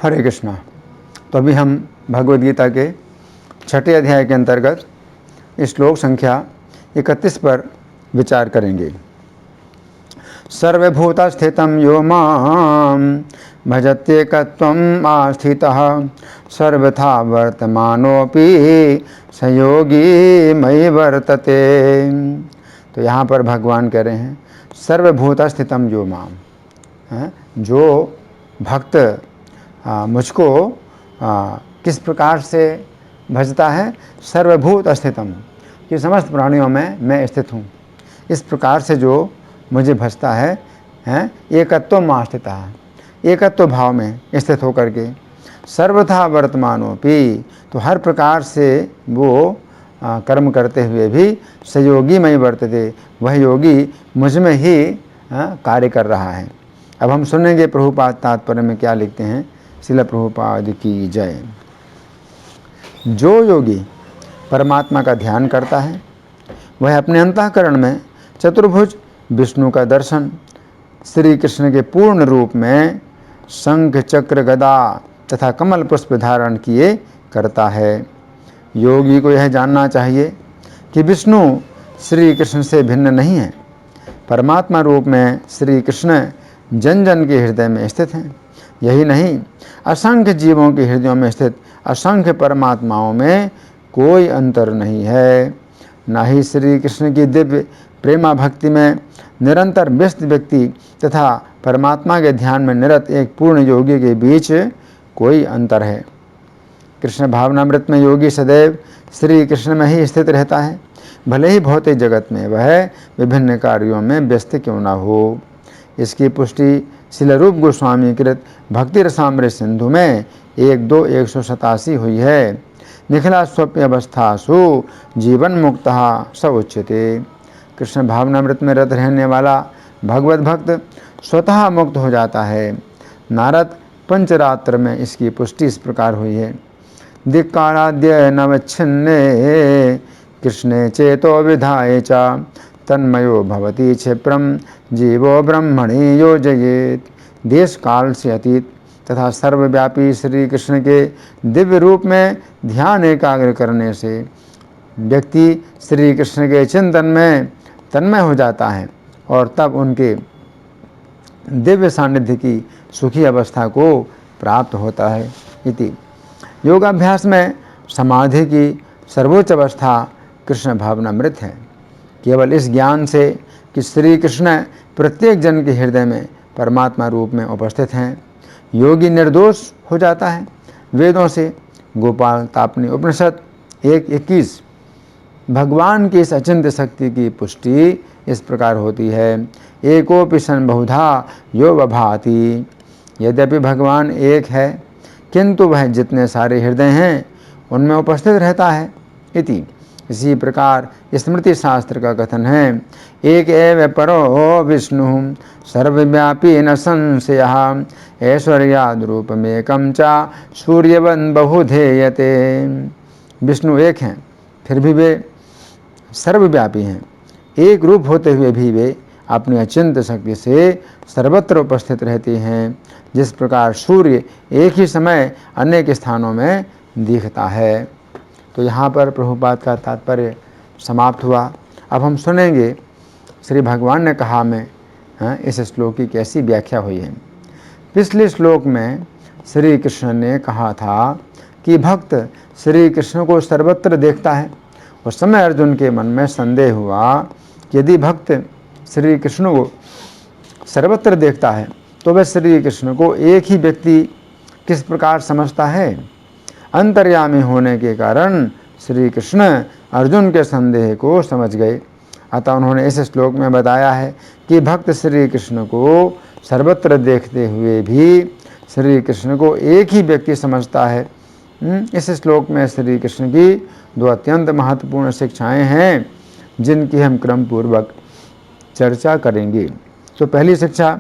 हरे कृष्णा। तो अभी हम भगवद गीता के 6ठे अध्याय के अंतर्गत श्लोक संख्या 31 पर विचार करेंगे। सर्वभूतस्थितं यो मां भजत्येकत्वम् आस्थितः सर्वथा वर्तमानोऽपि स योगी मयि वर्तते। तो यहाँ पर भगवान कह रहे हैं सर्वभूतस्थितं यो मां, जो भक्त मुझको किस प्रकार से भजता है। सर्वभूत स्थितम, कि समस्त प्राणियों में मैं स्थित हूँ। इस प्रकार से जो मुझे भजता है, एकत्व में स्थित है, एकत्व भाव में स्थित होकर के सर्वथा वर्तमानोपि, तो हर प्रकार से वो कर्म करते हुए भी सहयोगी में वर्तते, वह योगी मुझ में ही कार्य कर रहा है। अब हम सुनेंगे प्रभुपाद तात्पर्य में क्या लिखते हैं। श्रील प्रभुपाद की जय। जो योगी परमात्मा का ध्यान करता है वह अपने अंतःकरण में चतुर्भुज विष्णु का दर्शन श्री कृष्ण के पूर्ण रूप में शंख चक्र गदा तथा कमल पुष्प धारण किए करता है। योगी को यह जानना चाहिए कि विष्णु श्री कृष्ण से भिन्न नहीं है। परमात्मा रूप में श्री कृष्ण जन जन के हृदय में स्थित हैं। यही नहीं, असंख्य जीवों के हृदयों में स्थित असंख्य परमात्माओं में कोई अंतर नहीं है। न ही श्री कृष्ण की दिव्य प्रेमा भक्ति में निरंतर व्यस्त व्यक्ति तथा परमात्मा के ध्यान में निरत एक पूर्ण योगी के बीच कोई अंतर है। कृष्ण भावनामृत में योगी सदैव श्री कृष्ण में ही स्थित रहता है, भले ही भौतिक जगत में वह विभिन्न कार्यों में व्यस्त क्यों न हो। इसकी पुष्टि श्रील रूप गोस्वामी कृत भक्ति रसामृत सिंधु में 1-2-187 हुई है। निखिला स्वप्य अवस्थासु जीवन मुक्तः स उच्यते। कृष्ण भावनामृत में रत रहने वाला भगवत भक्त स्वतः मुक्त हो जाता है। नारद पंचरात्र में इसकी पुष्टि इस प्रकार हुई है। धिक्काराद्य नवच्छिन्ने कृष्णे चेतो विधाय च तन्मयो भवति क्षिप्रम जीवो ब्रह्मणि योजयेत। देश काल से अतीत तथा सर्वव्यापी श्री कृष्ण के दिव्य रूप में ध्यान एकाग्र करने से व्यक्ति श्री कृष्ण के चिंतन में तन्मय हो जाता है और तब उनके दिव्य सानिध्य की सुखी अवस्था को प्राप्त होता है। इति योगाभ्यास में समाधि की सर्वोच्च अवस्था कृष्ण भावनामृत है। केवल इस ज्ञान से कि श्री कृष्ण प्रत्येक जन के हृदय में परमात्मा रूप में उपस्थित हैं, योगी निर्दोष हो जाता है। वेदों से गोपाल तापनी उपनिषद 1:21 भगवान की इस अचिंत्य शक्ति की पुष्टि इस प्रकार होती है। एकोपि सन बहुधा यो वभाति। यद्यपि भगवान एक है किंतु वह जितने सारे हृदय हैं उनमें उपस्थित रहता है। इति इसी प्रकार स्मृति शास्त्र का कथन है, एक एव परो विष्णु सर्वव्यापी न संशयः ऐश्वर्याद् रूपमेकं च सूर्यवन् बहुधेयते। विष्णु एक हैं फिर भी वे सर्वव्यापी हैं। एक रूप होते हुए भी वे अपनी अचिंत्य शक्ति से सर्वत्र उपस्थित रहते हैं। जिस प्रकार सूर्य एक ही समय अनेक स्थानों में दिखता है। तो यहाँ पर प्रभुपाद का तात्पर्य समाप्त हुआ। अब हम सुनेंगे श्री भगवान ने कहा में इस श्लोक की कैसी व्याख्या हुई है। पिछले श्लोक में श्री कृष्ण ने कहा था कि भक्त श्री कृष्ण को सर्वत्र देखता है। उस समय अर्जुन के मन में संदेह हुआ कि यदि भक्त श्री कृष्ण को सर्वत्र देखता है तो वह श्री कृष्ण को एक ही व्यक्ति किस प्रकार समझता है। अंतर्यामी होने के कारण श्री कृष्ण अर्जुन के संदेह को समझ गए। अतः उन्होंने इस श्लोक में बताया है कि भक्त श्री कृष्ण को सर्वत्र देखते हुए भी श्री कृष्ण को एक ही व्यक्ति समझता है। इस श्लोक में श्री कृष्ण की 2 अत्यंत महत्वपूर्ण शिक्षाएं हैं जिनकी हम क्रम पूर्वक चर्चा करेंगे। तो पहली शिक्षा,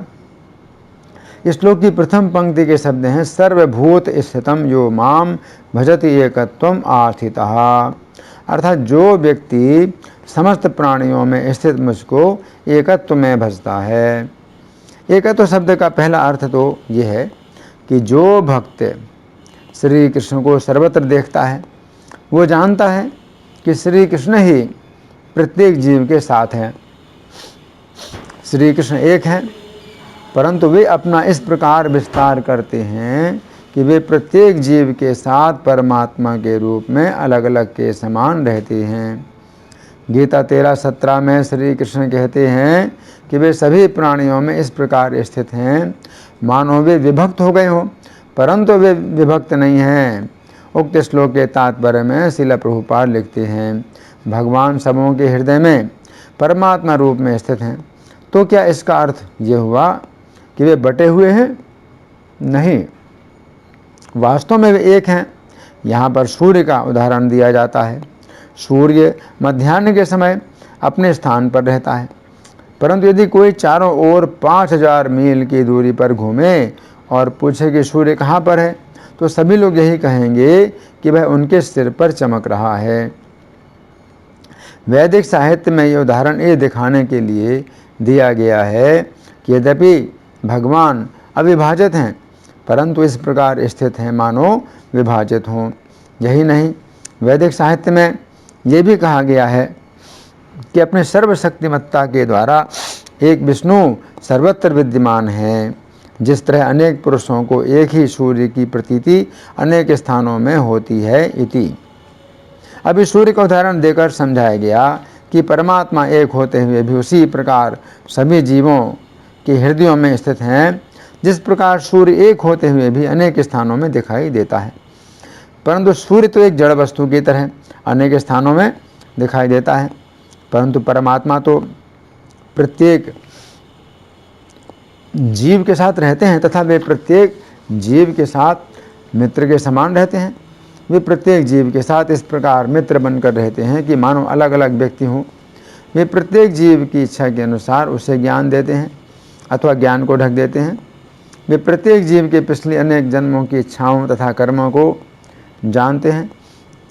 इस श्लोक की प्रथम पंक्ति के शब्द हैं सर्वभूत स्थितम यो माम भजति एकत्वम आस्थितः। अर्थात जो व्यक्ति समस्त प्राणियों में स्थित मुझको एकत्व में भजता है। एकत्व शब्द का पहला अर्थ तो ये है कि जो भक्त श्री कृष्ण को सर्वत्र देखता है वो जानता है कि श्री कृष्ण ही प्रत्येक जीव के साथ हैं। श्री कृष्ण एक हैं, परंतु वे अपना इस प्रकार विस्तार करते हैं कि वे प्रत्येक जीव के साथ परमात्मा के रूप में अलग अलग के समान रहते हैं। गीता 13:17 में श्री कृष्ण कहते हैं कि वे सभी प्राणियों में इस प्रकार स्थित हैं मानो वे विभक्त हो गए हो, परंतु वे विभक्त नहीं हैं। उक्त श्लोक के तात्पर्य में श्रील प्रभुपाद लिखते हैं, भगवान सबों के हृदय में परमात्मा रूप में स्थित हैं। तो क्या इसका अर्थ ये हुआ कि वे बटे हुए हैं? नहीं, वास्तव में वे एक हैं। यहाँ पर सूर्य का उदाहरण दिया जाता है। सूर्य मध्याह्न के समय अपने स्थान पर रहता है, परंतु यदि कोई चारों ओर 5000 मील की दूरी पर घूमे और पूछे कि सूर्य कहाँ पर है, तो सभी लोग यही कहेंगे कि वह उनके सिर पर चमक रहा है। वैदिक साहित्य में ये उदाहरण ये दिखाने के लिए दिया गया है कि यद्यपि भगवान अविभाजित हैं, परंतु इस प्रकार स्थित हैं मानो विभाजित हों। यही नहीं, वैदिक साहित्य में ये भी कहा गया है कि अपने सर्वशक्तिमत्ता के द्वारा एक विष्णु सर्वत्र विद्यमान है। जिस तरह अनेक पुरुषों को एक ही सूर्य की प्रतीति अनेक स्थानों में होती है इति। अभी सूर्य का उदाहरण देकर समझाया गया कि परमात्मा एक होते हुए भी उसी प्रकार सभी जीवों के हृदयों में स्थित हैं। जिस प्रकार सूर्य एक होते हुए भी अनेक स्थानों में दिखाई देता है, परंतु सूर्य तो एक जड़ वस्तु की तरह अनेक स्थानों में दिखाई देता है, परंतु परमात्मा तो प्रत्येक जीव के साथ रहते हैं तथा वे प्रत्येक जीव के साथ मित्र के समान रहते हैं। वे प्रत्येक जीव के साथ इस प्रकार मित्र बनकर रहते हैं कि मानो अलग अलग व्यक्ति हों। वे प्रत्येक जीव की इच्छा के अनुसार उसे ज्ञान देते हैं अथवा ज्ञान को ढक देते हैं। वे प्रत्येक जीव के पिछले अनेक जन्मों की इच्छाओं तथा कर्मों को जानते हैं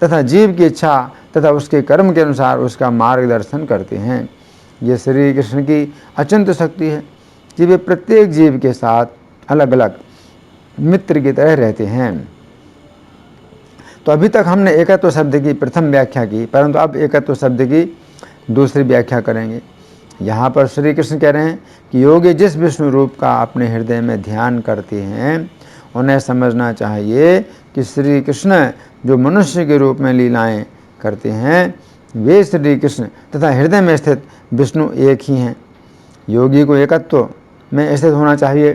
तथा जीव की इच्छा तथा उसके कर्म के अनुसार उसका मार्गदर्शन करते हैं। ये श्री कृष्ण की अचिंत्य शक्ति है कि वे प्रत्येक जीव के साथ अलग अलग मित्र की तरह रहते हैं। तो अभी तक हमने एकत्व शब्द की प्रथम व्याख्या की, परंतु अब एकत्व शब्द की दूसरी व्याख्या करेंगे। यहाँ पर श्री कृष्ण कह रहे हैं कि योगी जिस विष्णु रूप का अपने हृदय में ध्यान करते हैं उन्हें समझना चाहिए कि श्री कृष्ण जो मनुष्य के रूप में लीलाएं करते हैं वे श्री कृष्ण तथा हृदय में स्थित विष्णु एक ही हैं। योगी को एकत्व में स्थित होना चाहिए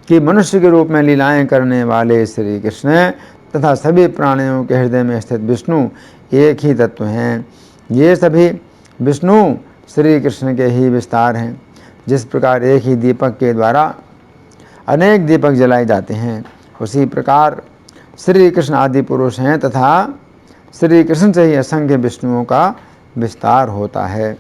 कि मनुष्य के रूप में लीलाएं करने वाले श्री कृष्ण तथा सभी प्राणियों के हृदय में स्थित विष्णु एक ही तत्व हैं। ये सभी विष्णु श्री कृष्ण के ही विस्तार हैं। जिस प्रकार एक ही दीपक के द्वारा अनेक दीपक जलाए जाते हैं, उसी प्रकार श्री कृष्ण आदि पुरुष हैं तथा श्री कृष्ण से ही असंख्य विष्णुओं का विस्तार होता है।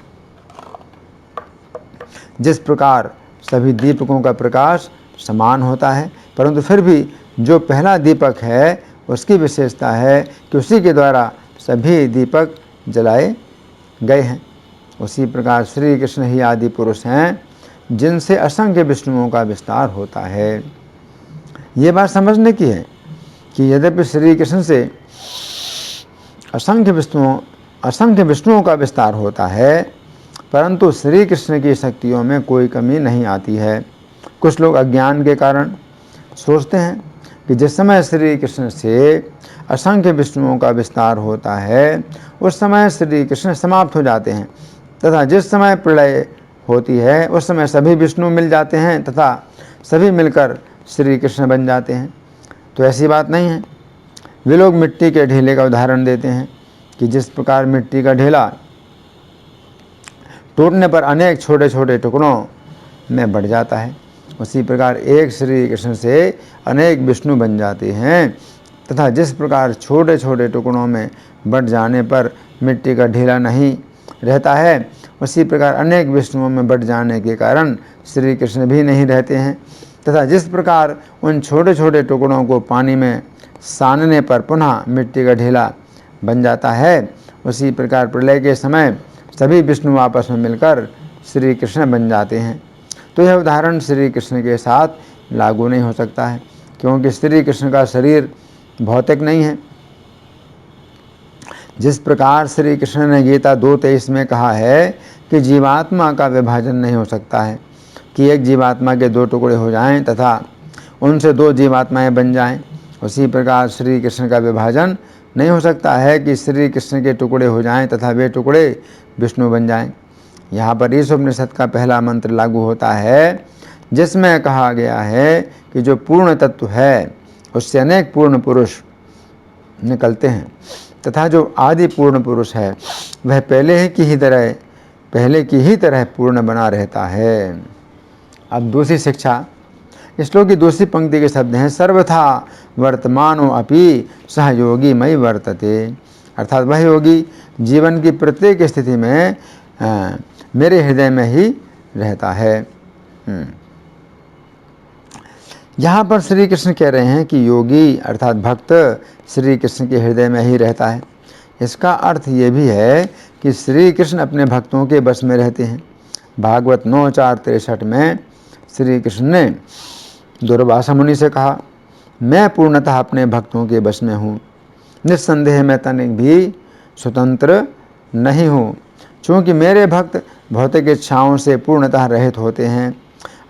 जिस प्रकार सभी दीपकों का प्रकाश समान होता है, परंतु फिर भी जो पहला दीपक है उसकी विशेषता है कि उसी के द्वारा सभी दीपक जलाए गए हैं। उसी प्रकार श्री कृष्ण ही आदि पुरुष हैं जिनसे असंख्य विष्णुओं का विस्तार होता है। ये बात समझने की है कि यद्यपि श्री कृष्ण से असंख्य विष्णुओं का विस्तार होता है, परंतु श्री कृष्ण की शक्तियों में कोई कमी नहीं आती है। कुछ लोग अज्ञान के कारण सोचते हैं कि जिस समय श्री कृष्ण से असंख्य विष्णुओं का विस्तार होता है उस समय श्री कृष्ण समाप्त हो जाते हैं तथा जिस समय प्रलय होती है उस समय सभी विष्णु मिल जाते हैं तथा सभी मिलकर श्री कृष्ण बन जाते हैं। तो ऐसी बात नहीं है। वे लोग मिट्टी के ढेले का उदाहरण देते हैं कि जिस प्रकार मिट्टी का ढेला टूटने पर अनेक छोटे छोटे टुकड़ों में बढ़ जाता है, उसी प्रकार एक श्री कृष्ण से अनेक विष्णु बन जाते हैं तथा जिस प्रकार छोटे छोटे टुकड़ों में बढ़ जाने पर मिट्टी का ढेला नहीं रहता है, उसी प्रकार अनेक विष्णुओं में बढ़ जाने के कारण श्री कृष्ण भी नहीं रहते हैं तथा जिस प्रकार उन छोटे छोटे टुकड़ों को पानी में सानने पर पुनः मिट्टी का ढेला बन जाता है, उसी प्रकार प्रलय के समय सभी विष्णु आपस में मिलकर श्री कृष्ण बन जाते हैं। तो यह उदाहरण श्री कृष्ण के साथ लागू नहीं हो सकता है, क्योंकि श्री कृष्ण का शरीर भौतिक नहीं है। जिस प्रकार श्री कृष्ण ने गीता 2:23 में कहा है कि जीवात्मा का विभाजन नहीं हो सकता है कि एक जीवात्मा के 2 टुकड़े हो जाएं तथा उनसे 2 जीवात्माएं बन जाएं, उसी प्रकार श्री कृष्ण का विभाजन नहीं हो सकता है कि श्री कृष्ण के टुकड़े हो जाएं तथा वे टुकड़े विष्णु बन जाएं। यहाँ पर इस उपनिषद का पहला मंत्र लागू होता है, जिसमें कहा गया है कि जो पूर्ण तत्व है उससे अनेक पूर्ण पुरुष निकलते हैं तथा जो आदि पूर्ण पुरुष है वह पहले की ही तरह पूर्ण बना रहता है। अब दूसरी शिक्षा, श्लोक की दूसरी पंक्ति के शब्द हैं सर्वथा वर्तमानो अपि सहयोगी मयि वर्तते, अर्थात वह योगी जीवन की प्रत्येक स्थिति में मेरे हृदय में ही रहता है। यहाँ पर श्री कृष्ण कह रहे हैं कि योगी अर्थात भक्त श्री कृष्ण के हृदय में ही रहता है। इसका अर्थ ये भी है कि श्री कृष्ण अपने भक्तों के बस में रहते हैं। भागवत 9:4-63 में श्री कृष्ण ने दुर्वासा मुनि से कहा, मैं पूर्णतः अपने भक्तों के बस में हूँ, निस्संदेह मैं तनिक भी स्वतंत्र नहीं हूँ, क्योंकि मेरे भक्त भौतिक इच्छाओं से पूर्णतः रहित होते हैं,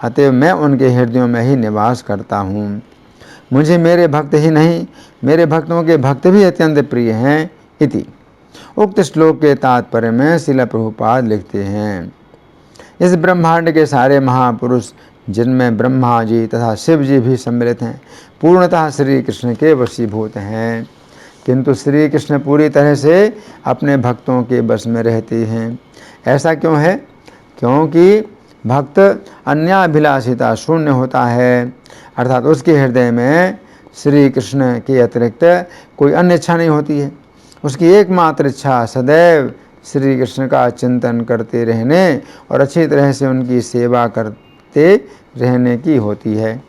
अतएव मैं उनके हृदयों में ही निवास करता हूँ। मुझे मेरे भक्त ही नहीं, मेरे भक्तों के भक्त भी अत्यंत प्रिय हैं। इति उक्त श्लोक के तात्पर्य में श्रील प्रभुपाद लिखते हैं, इस ब्रह्मांड के सारे महापुरुष जिनमें ब्रह्मा जी तथा शिव जी भी सम्मिलित हैं पूर्णतः श्री कृष्ण के वशीभूत हैं, किंतु श्री कृष्ण पूरी तरह से अपने भक्तों के बस में रहते हैं। ऐसा क्यों है? क्योंकि भक्त अन्याभिलाषिता शून्य होता है, अर्थात उसके हृदय में श्री कृष्ण के अतिरिक्त कोई अन्य इच्छा नहीं होती है। उसकी एकमात्र इच्छा सदैव श्री कृष्ण का चिंतन करते रहने और अच्छी तरह से उनकी सेवा करते रहने की होती है।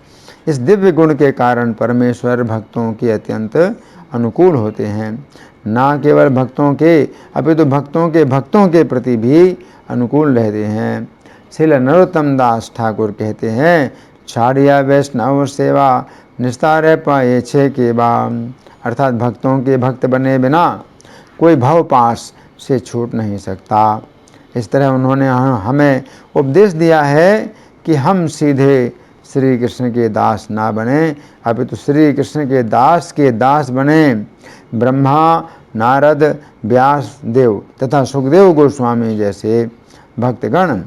इस दिव्य गुण के कारण परमेश्वर भक्तों के अत्यंत अनुकूल होते हैं, ना केवल भक्तों के अपितु भक्तों के प्रति भी अनुकूल रहते हैं। श्रील नरोत्तम दास ठाकुर कहते हैं, छाड़िया वैष्णव सेवा निस्तार पाए छे के बाम, अर्थात भक्तों के भक्त बने बिना कोई भव पाश से छूट नहीं सकता। इस तरह उन्होंने हमें उपदेश दिया है कि हम सीधे श्री कृष्ण के दास ना बने, अपितु श्री कृष्ण के दास बने। ब्रह्मा, नारद, व्यास देव तथा सुखदेव गोस्वामी जैसे भक्तगण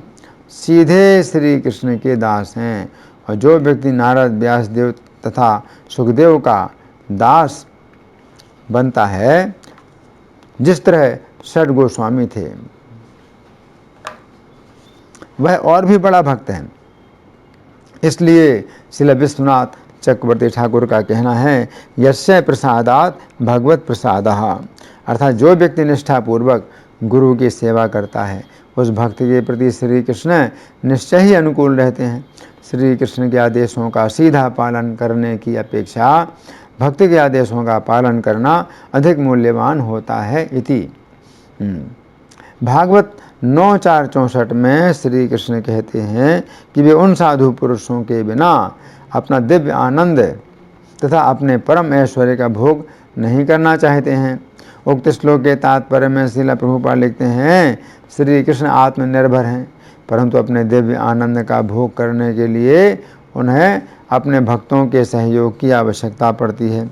सीधे श्री कृष्ण के दास हैं, और जो व्यक्ति नारद, व्यास देव तथा सुखदेव का दास बनता है, जिस तरह षट गोस्वामी थे, वह और भी बड़ा भक्त है। इसलिए श्रील विश्वनाथ चक्रवर्ती ठाकुर का कहना है, यस्य प्रसादात भगवत प्रसादः, अर्थात जो व्यक्ति निष्ठापूर्वक गुरु की सेवा करता है उस भक्त के प्रति श्री कृष्ण निश्चय ही अनुकूल रहते हैं। श्री कृष्ण के आदेशों का सीधा पालन करने की अपेक्षा भक्त के आदेशों का पालन करना अधिक मूल्यवान होता है। इति भागवत 9:4-64 में श्री कृष्ण कहते हैं कि वे उन साधु पुरुषों के बिना अपना दिव्य आनंद तथा अपने परम ऐश्वर्य का भोग नहीं करना चाहते हैं। उक्त श्लोक के तात्पर्य में श्रील प्रभुपाद लिखते हैं, श्री कृष्ण आत्मनिर्भर हैं, परंतु अपने दिव्य आनंद का भोग करने के लिए उन्हें अपने भक्तों के सहयोग की आवश्यकता पड़ती है।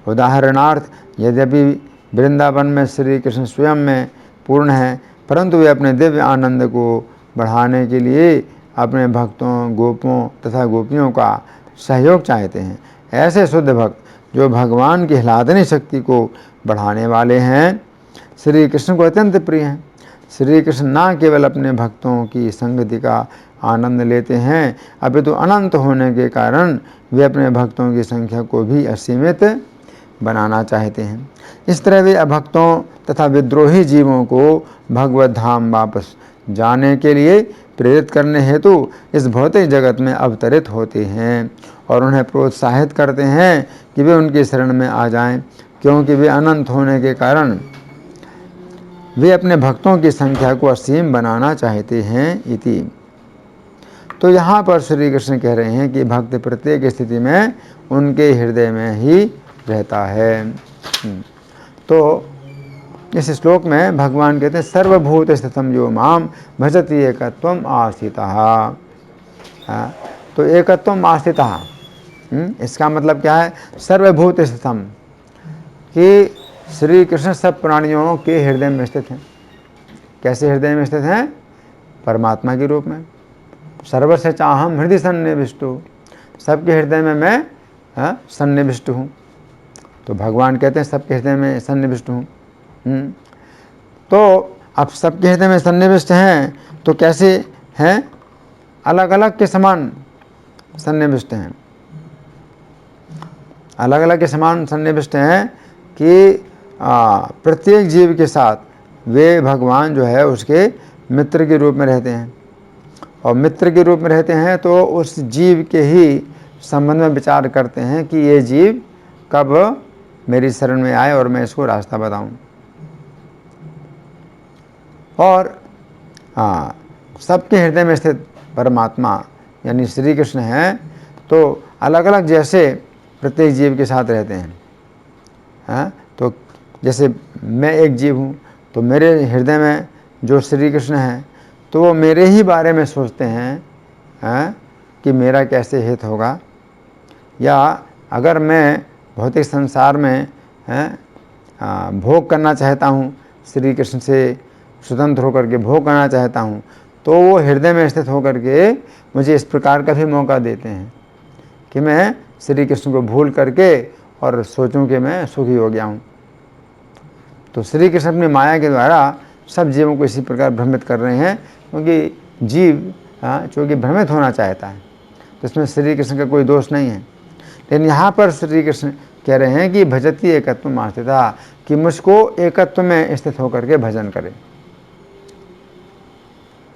उदाहरणार्थ, यद्यपि वृंदावन में श्री कृष्ण स्वयं में पूर्ण है, परंतु वे अपने दिव्य आनंद को बढ़ाने के लिए अपने भक्तों, गोपों तथा गोपियों का सहयोग चाहते हैं। ऐसे शुद्ध भक्त जो भगवान की हिलादनी शक्ति को बढ़ाने वाले हैं, श्री कृष्ण को अत्यंत प्रिय हैं। श्री कृष्ण न केवल अपने भक्तों की संगति का आनंद लेते हैं, अपितु अनंत होने के कारण वे अपने भक्तों की संख्या को भी असीमित बनाना चाहते हैं। इस तरह वे अभक्तों तथा विद्रोही जीवों को भगवत धाम वापस जाने के लिए प्रेरित करने हेतु इस भौतिक जगत में अवतरित होते हैं और उन्हें प्रोत्साहित करते हैं कि वे उनकी शरण में आ जाएं, क्योंकि वे अनंत होने के कारण वे अपने भक्तों की संख्या को असीम बनाना चाहते हैं। इति तो यहाँ पर श्री कृष्ण कह रहे हैं कि भक्त प्रत्येक स्थिति में उनके हृदय में ही रहता है। तो इस श्लोक में भगवान कहते हैं सर्वभूत स्थितम यो माम भजति एकत्वम आस्थितः। तो एकत्वम आस्थितः, इसका मतलब क्या है? सर्वभूत स्थितम, कि श्री कृष्ण सब प्राणियों के हृदय में स्थित हैं। कैसे हृदय में स्थित हैं? परमात्मा के रूप में। सर्वस्य चाहम हृदय सन्निविष्टु, सबके हृदय में मैं सन्निविष्ट हूँ। तो भगवान कहते हैं सबके हृदय में सन्निविष्ट हूँ। तो अब सबके हृदय में सन्निविष्ट हैं तो कैसे हैं? अलग अलग के समान सन्निविष्ट हैं, अलग अलग के समान सन्निविष्ट हैं कि प्रत्येक जीव के साथ वे भगवान जो है उसके मित्र के रूप में रहते हैं। और मित्र के रूप में रहते हैं तो उस जीव के ही संबंध में विचार करते हैं कि ये जीव कब मेरी शरण में आए और मैं इसको रास्ता बताऊं। और सबके हृदय में स्थित परमात्मा यानी श्री कृष्ण हैं, तो अलग अलग जैसे प्रत्येक जीव के साथ रहते हैं। तो जैसे मैं एक जीव हूँ तो मेरे हृदय में जो श्री कृष्ण हैं तो वो मेरे ही बारे में सोचते हैं कि मेरा कैसे हित होगा। या अगर मैं भौतिक संसार में भोग करना चाहता हूँ, श्री कृष्ण से स्वतंत्र होकर के भोग करना चाहता हूँ, तो वो हृदय में स्थित होकर के मुझे इस प्रकार का भी मौका देते हैं कि मैं श्री कृष्ण को भूल करके और सोचूं कि मैं सुखी हो गया हूँ। तो श्री कृष्ण अपनी माया के द्वारा सब जीवों को इसी प्रकार भ्रमित कर रहे हैं, क्योंकि जीव चूँकि भ्रमित होना चाहता है, तो इसमें श्री कृष्ण का कोई दोष नहीं है। लेकिन यहाँ पर श्री कृष्ण कह रहे हैं कि भजति एकत्व आस्थिता, कि मुझको एकत्व में स्थित होकर के भजन करे,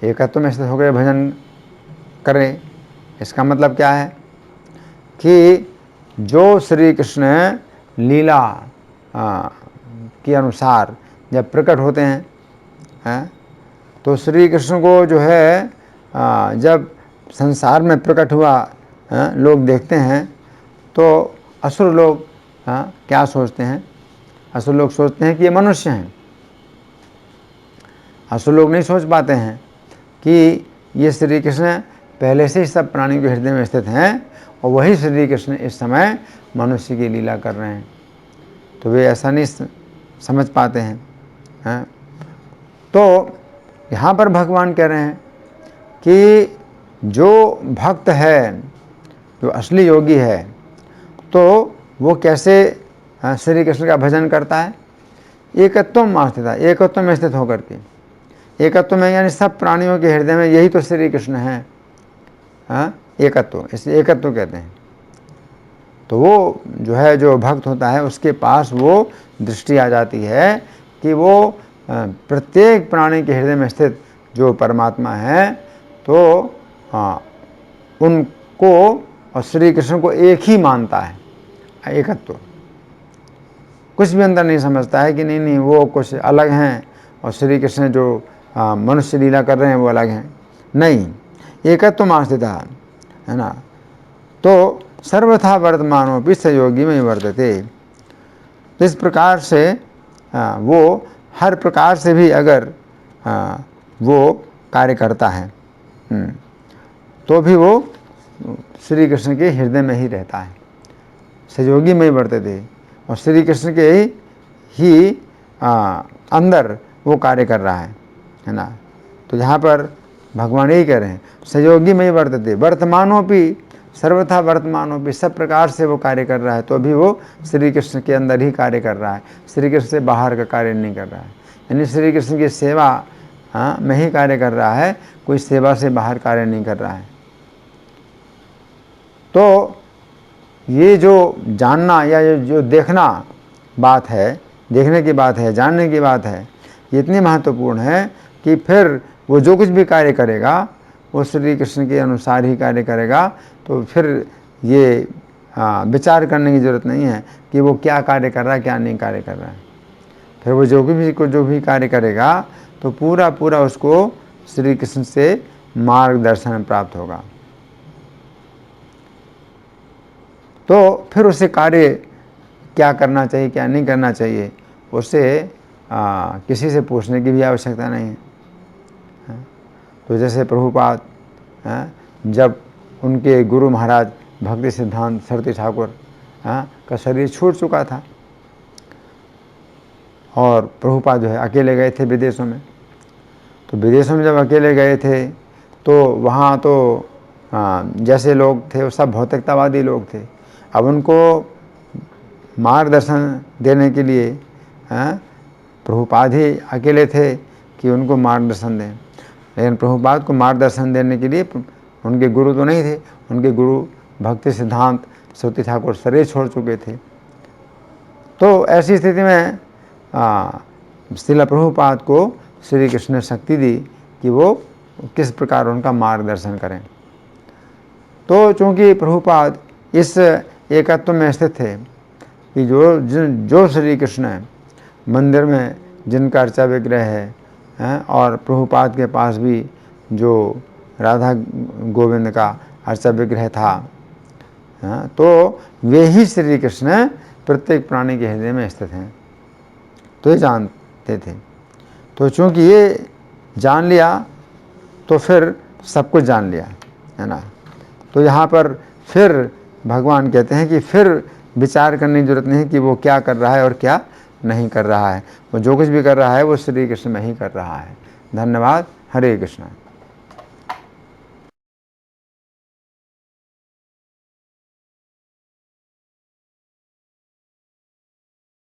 एकत्व में स्थित होकर भजन करें। इसका मतलब क्या है कि जो श्री कृष्ण लीला के अनुसार जब प्रकट होते हैं, तो श्री कृष्ण को जो है जब संसार में प्रकट हुआ लोग देखते हैं तो असुर लोग क्या सोचते हैं? असुर लोग सोचते हैं कि ये मनुष्य हैं। असुर लोग नहीं सोच पाते हैं कि ये श्री कृष्ण पहले से ही सब प्राणियों के हृदय में स्थित हैं और वही श्री कृष्ण इस समय मनुष्य की लीला कर रहे हैं। तो वे ऐसा नहीं समझ पाते हैं। तो यहाँ पर भगवान कह रहे हैं कि जो भक्त है, जो असली योगी है, तो वो कैसे श्री कृष्ण का भजन करता है? एकत्व में स्थित, एकत्व में स्थित होकर के। एकत्व में यानी सब प्राणियों के हृदय में यही तो श्री कृष्ण है। एकत्व, इसे एकत्व कहते हैं। तो वो जो है, जो भक्त होता है उसके पास वो दृष्टि आ जाती है कि वो प्रत्येक प्राणी के हृदय में स्थित जो परमात्मा है, तो उनको और श्री कृष्ण को एक ही मानता है। एकत्व, कुछ भी अंदर नहीं समझता है कि नहीं वो कुछ अलग हैं और श्री कृष्ण जो मनुष्य लीला कर रहे हैं वो अलग हैं। नहीं, एकत्व में स्थित है ना। तो सर्वथा वर्तमानों भी सहयोगी में वर्तते। तो इस प्रकार से वो हर प्रकार से भी अगर वो कार्य करता है तो भी वो श्री कृष्ण के हृदय में ही रहता है, सहयोगी में ही वर्तते, और श्री कृष्ण के ही अंदर वो कार्य कर रहा है ना। तो यहाँ पर भगवान यही कह रहे हैं, सहयोगी में ही वर्तते, वर्तमानों भी, सर्वथा वर्तमानों भी, सब प्रकार से वो कार्य कर रहा है, तो भी वो श्री कृष्ण के अंदर ही कार्य कर रहा है, श्री कृष्ण से बाहर का कार्य नहीं कर रहा है। यानी श्री कृष्ण की सेवा में ही कार्य कर रहा है, कोई सेवा से बाहर कार्य नहीं कर रहा है। तो ये जो जानना या ये जो देखना बात है, देखने की बात है, जानने की बात है, ये इतनी महत्वपूर्ण है कि फिर वो जो कुछ भी कार्य करेगा वो श्री कृष्ण के अनुसार ही कार्य करेगा। तो फिर ये विचार करने की ज़रूरत नहीं है कि वो क्या कार्य कर रहा है, क्या नहीं कार्य कर रहा है। फिर वो जो भी कार्य करेगा तो पूरा उसको श्री कृष्ण से मार्गदर्शन प्राप्त होगा। तो फिर उसे कार्य क्या करना चाहिए क्या नहीं करना चाहिए उससे किसी से पूछने की भी आवश्यकता नहीं है। तो जैसे प्रभुपाद जब उनके गुरु महाराज भक्ति सिद्धांत सरस्वती ठाकुर का शरीर छूट चुका था और प्रभुपाद जो है अकेले गए थे विदेशों में। तो विदेशों में जब अकेले गए थे तो वहाँ तो जैसे लोग थे वो सब भौतिकतावादी लोग थे। अब उनको मार्गदर्शन देने के लिए प्रभुपाद ही अकेले थे कि उनको मार्गदर्शन दें। लेकिन प्रभुपाद को मार्गदर्शन देने के लिए उनके गुरु तो नहीं थे। उनके गुरु भक्ति सिद्धांत सरस्वती ठाकुर शरीर छोड़ चुके थे। तो ऐसी स्थिति में श्रील प्रभुपाद को श्री कृष्ण ने शक्ति दी कि वो किस प्रकार उनका मार्गदर्शन करें। तो चूँकि प्रभुपाद इस एकत्व में स्थित थे कि जो श्री कृष्ण मंदिर में जिनका अर्चा विग्रह है और प्रभुपाद के पास भी जो राधा गोविंद का अर्चा विग्रह था, तो वे ही श्री कृष्ण प्रत्येक प्राणी के हृदय में स्थित हैं। तो ये जानते थे। तो चूँकि ये जान लिया तो फिर सब कुछ जान लिया, है ना। तो यहाँ पर फिर भगवान कहते हैं कि फिर विचार करने की जरूरत नहीं कि वो क्या कर रहा है और क्या नहीं कर रहा है। वो जो कुछ भी कर रहा है वो श्री कृष्ण में ही कर रहा है। धन्यवाद। हरे कृष्ण।